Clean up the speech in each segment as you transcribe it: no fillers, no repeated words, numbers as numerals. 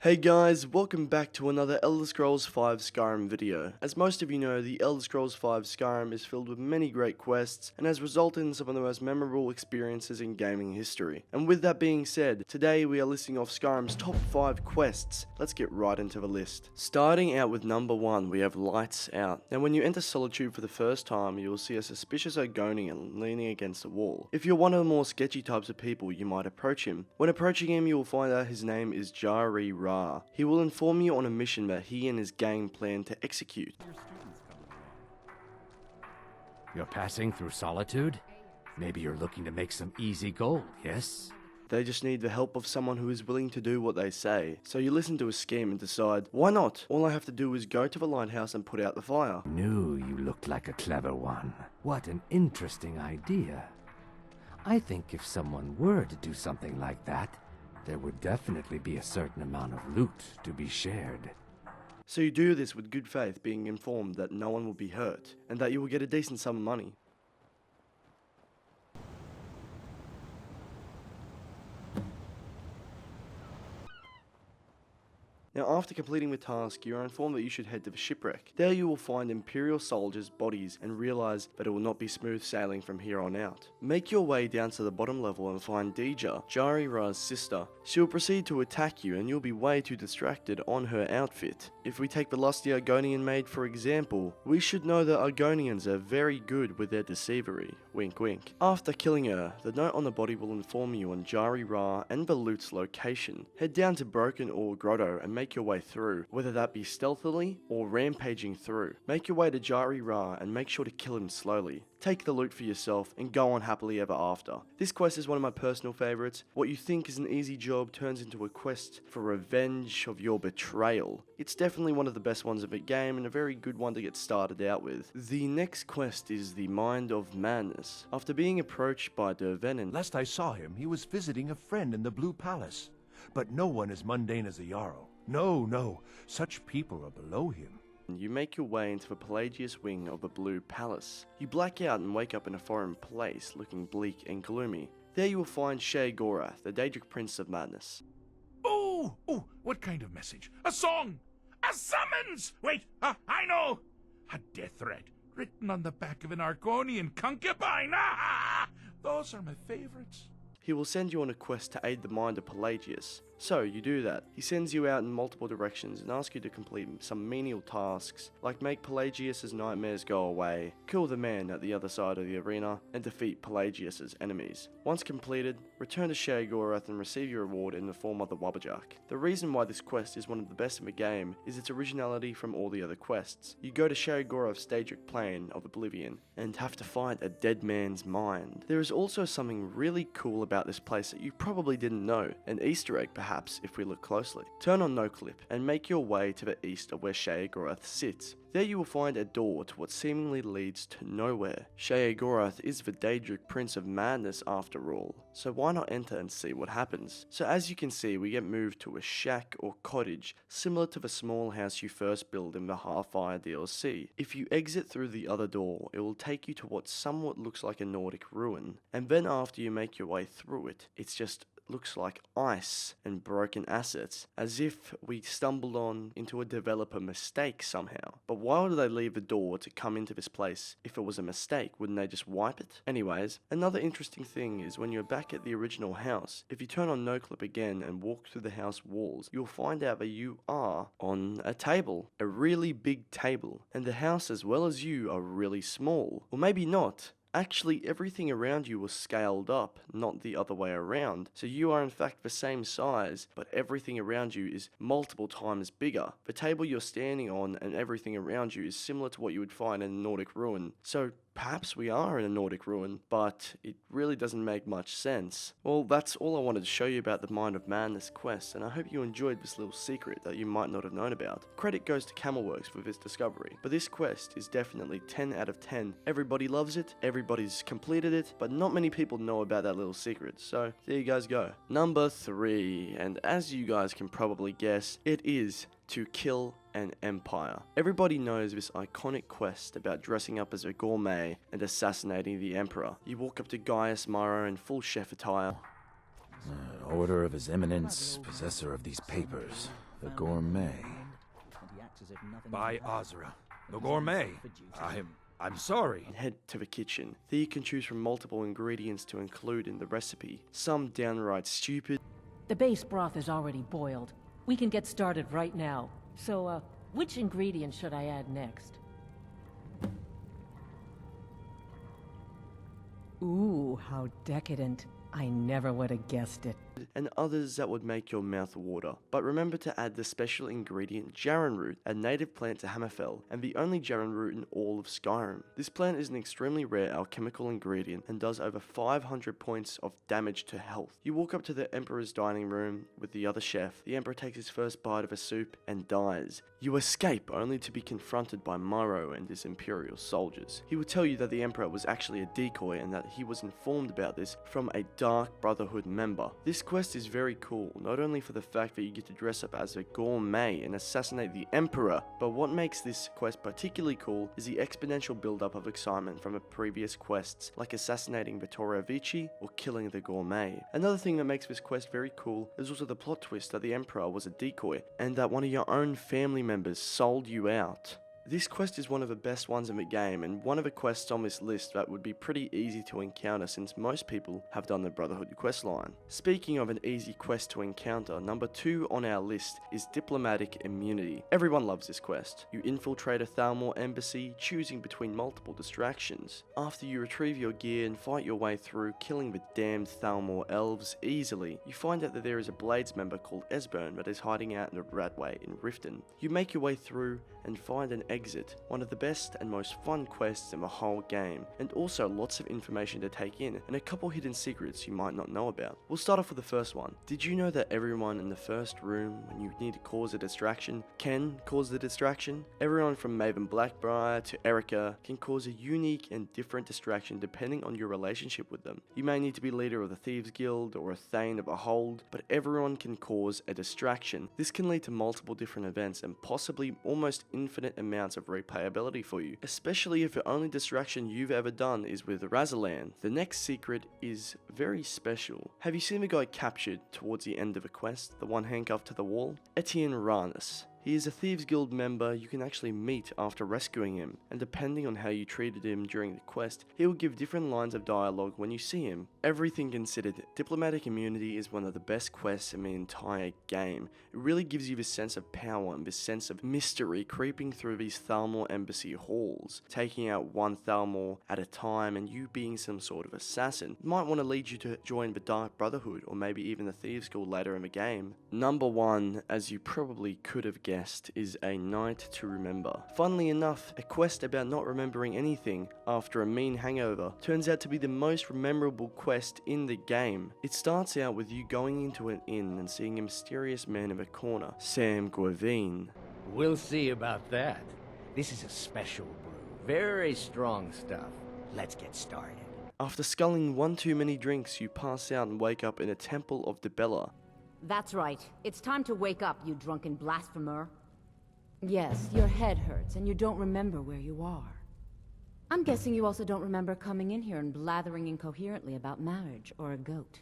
Hey guys, welcome back to another Elder Scrolls V Skyrim video. As most of you know, the Elder Scrolls V Skyrim is filled with many great quests and has resulted in some of the most memorable experiences in gaming history. And with that being said, today we are listing off Skyrim's top 5 quests. Let's get right into the list. Starting out with number 1, we have Lights Out. Now when you enter Solitude for the first time, you will see a suspicious Argonian leaning against a wall. If you're one of the more sketchy types of people, you might approach him. When approaching him, you will find out his name is Jari Ra. He will inform you on a mission that he and his gang plan to execute. You're passing through Solitude? Maybe you're looking to make some easy gold, yes? They just need the help of someone who is willing to do what they say. So you listen to his scheme and decide, why not? All I have to do is go to the lighthouse and put out the fire. Knew you looked like a clever one. What an interesting idea. I think if someone were to do something like that, there would definitely be a certain amount of loot to be shared. So you do this with good faith, being informed that no one will be hurt, and that you will get a decent sum of money. Now after completing the task, you are informed that you should head to the shipwreck. There you will find Imperial soldiers' bodies and realise that it will not be smooth sailing from here on out. Make your way down to the bottom level and find Deja, Jari Ra's sister. She will proceed to attack you and you'll be way too distracted on her outfit. If we take the lusty Argonian maid for example, we should know that Argonians are very good with their deceivery. Wink wink. After killing her, the note on the body will inform you on Jari Ra and the loot's location. Head down to Broken Ore Grotto and make your way through, whether that be stealthily or rampaging through. Make your way to Jari Ra and make sure to kill him slowly. Take the loot for yourself and go on happily ever after. This quest is one of my personal favourites. What you think is an easy job turns into a quest for revenge of your betrayal. It's definitely one of the best ones of the game and a very good one to get started out with. The next quest is the Mind of Magnus. After being approached by Dervenin, Last I saw him, he was visiting a friend in the Blue Palace. But no one as mundane as a Jarl. No, such people are below him. you make your way into the Pelagius wing of the Blue Palace. You black out and wake up in a foreign place, looking bleak and gloomy. There you will find Sheogorath, the Daedric Prince of Madness. Oh, what kind of message? A song! A summons! Wait, I know! A death threat written on the back of an Argonian concubine! Those are my favorites. He will send you on a quest to aid the mind of Pelagius. So you do that. He sends you out in multiple directions and asks you to complete some menial tasks, like make Pelagius's nightmares go away, kill the man at the other side of the arena, and defeat Pelagius's enemies. Once completed, return to Sheogorath and receive your reward in the form of the Wabberjack. The reason why this quest is one of the best in the game is its originality from all the other quests. You go to Sheogorath's Daedric plane of Oblivion and have to find a dead man's mind. There is also something really cool about this place that you probably didn't know, an Easter egg perhaps if we look closely. Turn on NoClip and make your way to the east of where Sheogorath sits. There you will find a door to what seemingly leads to nowhere. Sheogorath is the Daedric Prince of Madness after all, so why not enter and see what happens? So as you can see, we get moved to a shack or cottage similar to the small house you first build in the Halfire DLC. If you exit through the other door, it will take you to what somewhat looks like a Nordic ruin, and then after you make your way through it, it's just looks like ice and broken assets, as if we stumbled on into a developer mistake somehow. But why would they leave the door to come into this place if it was a mistake? Wouldn't they just wipe it? Anyways, another interesting thing is when you're back at the original house, if you turn on NoClip again and walk through the house walls, you'll find out that you are on a table, a really big table, and the house as well as you are really small. Or maybe not. Actually, everything around you was scaled up, not the other way around. So you are in fact the same size, but everything around you is multiple times bigger. The table you're standing on and everything around you is similar to what you would find in a Nordic ruin. So perhaps we are in a Nordic ruin, but it really doesn't make much sense. Well, that's all I wanted to show you about the Mind of Madness quest, and I hope you enjoyed this little secret that you might not have known about. Credit goes to Camelworks for this discovery, but this quest is definitely 10 out of 10. Everybody loves it, everybody's completed it, but not many people know about that little secret, so there you guys go. Number 3, and as you guys can probably guess, it is to kill an empire. Everybody knows this iconic quest about dressing up as a gourmet and assassinating the emperor. You walk up to Gaius Mara in full chef attire. Order of His Eminence, possessor of these papers. The gourmet. By Azra. The gourmet. I'm sorry. And head to the kitchen. There you can choose from multiple ingredients to include in the recipe. Some downright stupid. The base broth is already boiled. We can get started right now. So, which ingredient should I add next? Ooh, how decadent. I never would have guessed it. And others that would make your mouth water. But remember to add the special ingredient Jarran root, a native plant to Hammerfell, and the only Jarran root in all of Skyrim. This plant is an extremely rare alchemical ingredient and does over 500 points of damage to health. You walk up to the Emperor's dining room with the other chef. The Emperor takes his first bite of a soup and dies. You escape only to be confronted by Myro and his Imperial soldiers. He will tell you that the Emperor was actually a decoy and that he was informed about this from a Dark Brotherhood member. This quest is very cool, not only for the fact that you get to dress up as a gourmet and assassinate the Emperor, but what makes this quest particularly cool is the exponential build-up of excitement from the previous quests, like assassinating Vittoria Vici or killing the gourmet. Another thing that makes this quest very cool is also the plot twist that the Emperor was a decoy, and that one of your own family members sold you out. This quest is one of the best ones in the game, and one of the quests on this list that would be pretty easy to encounter since most people have done the Brotherhood questline. Speaking of an easy quest to encounter, number 2 on our list is Diplomatic Immunity. Everyone loves this quest. You infiltrate a Thalmor embassy, choosing between multiple distractions. After you retrieve your gear and fight your way through, killing the damned Thalmor elves easily, you find out that there is a Blades member called Esbern that is hiding out in the Ratway in Riften. You make your way through and find an exit, one of the best and most fun quests in the whole game, and also lots of information to take in, and a couple hidden secrets you might not know about. We'll start off with the first one. Did you know that everyone in the first room, when you need to cause a distraction, can cause the distraction? Everyone from Maven Blackbriar to Erica can cause a unique and different distraction depending on your relationship with them. You may need to be leader of the Thieves Guild or a Thane of a Hold, but everyone can cause a distraction. This can lead to multiple different events and possibly almost infinite amounts of replayability for you, especially if the only distraction you've ever done is with Razalan. The next secret is very special. Have you seen the guy captured towards the end of a quest, the one handcuffed to the wall? Etienne Ranus. He is a Thieves Guild member you can actually meet after rescuing him, and depending on how you treated him during the quest, he will give different lines of dialogue when you see him. Everything considered, Diplomatic Immunity is one of the best quests in the entire game. It really gives you this sense of power and this sense of mystery creeping through these Thalmor embassy halls, taking out one Thalmor at a time and you being some sort of assassin. It might want to lead you to join the Dark Brotherhood or maybe even the Thieves Guild later in the game. Number 1, as you probably could have guessed, is A Night to Remember. Funnily enough, a quest about not remembering anything after a mean hangover turns out to be the most memorable quest in the game. It starts out with you going into an inn and seeing a mysterious man in the corner, Sam Guavine. We'll see about that. This is a special brew. Very strong stuff. Let's get started. After sculling one too many drinks, you pass out and wake up in a temple of Dibella. That's right. It's time to wake up, you drunken blasphemer. Yes, your head hurts and you don't remember where you are. I'm guessing you also don't remember coming in here and blathering incoherently about marriage or a goat.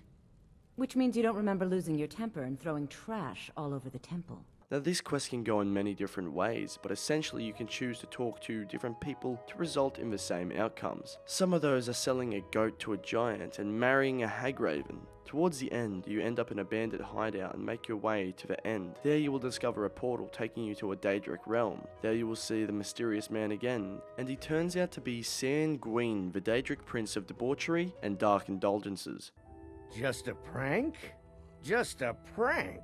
Which means you don't remember losing your temper and throwing trash all over the temple. Now this quest can go in many different ways, but essentially you can choose to talk to different people to result in the same outcomes. Some of those are selling a goat to a giant and marrying a hagraven. Towards the end, you end up in a bandit hideout and make your way to the end. There you will discover a portal taking you to a Daedric realm. There you will see the mysterious man again, and he turns out to be Sanguine, the Daedric prince of debauchery and dark indulgences. Just a prank? Just a prank?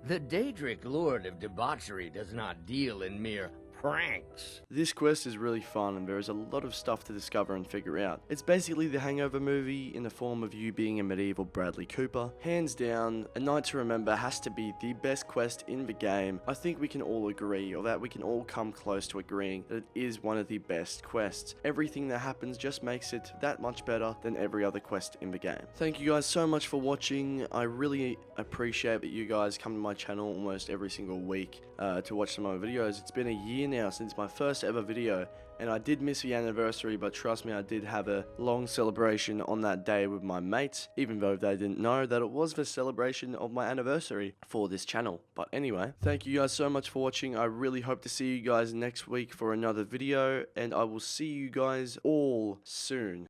The Daedric Lord of Debauchery does not deal in mere pranks. This quest is really fun and there is a lot of stuff to discover and figure out. It's basically the Hangover movie in the form of you being a medieval Bradley Cooper. Hands down, A Night to Remember has to be the best quest in the game. I think we can all agree, or that we can all come close to agreeing, that it is one of the best quests. Everything that happens just makes it that much better than every other quest in the game. Thank you guys so much for watching. I really appreciate that you guys come to my channel almost every single week to watch some of my videos. It's been a year now since my first ever video, and I did miss the anniversary, but trust me, I did have a long celebration on that day with my mates, even though they didn't know that it was the celebration of my anniversary for this channel. But anyway, thank you guys so much for watching. I really hope to see you guys next week for another video, and I will see you guys all soon.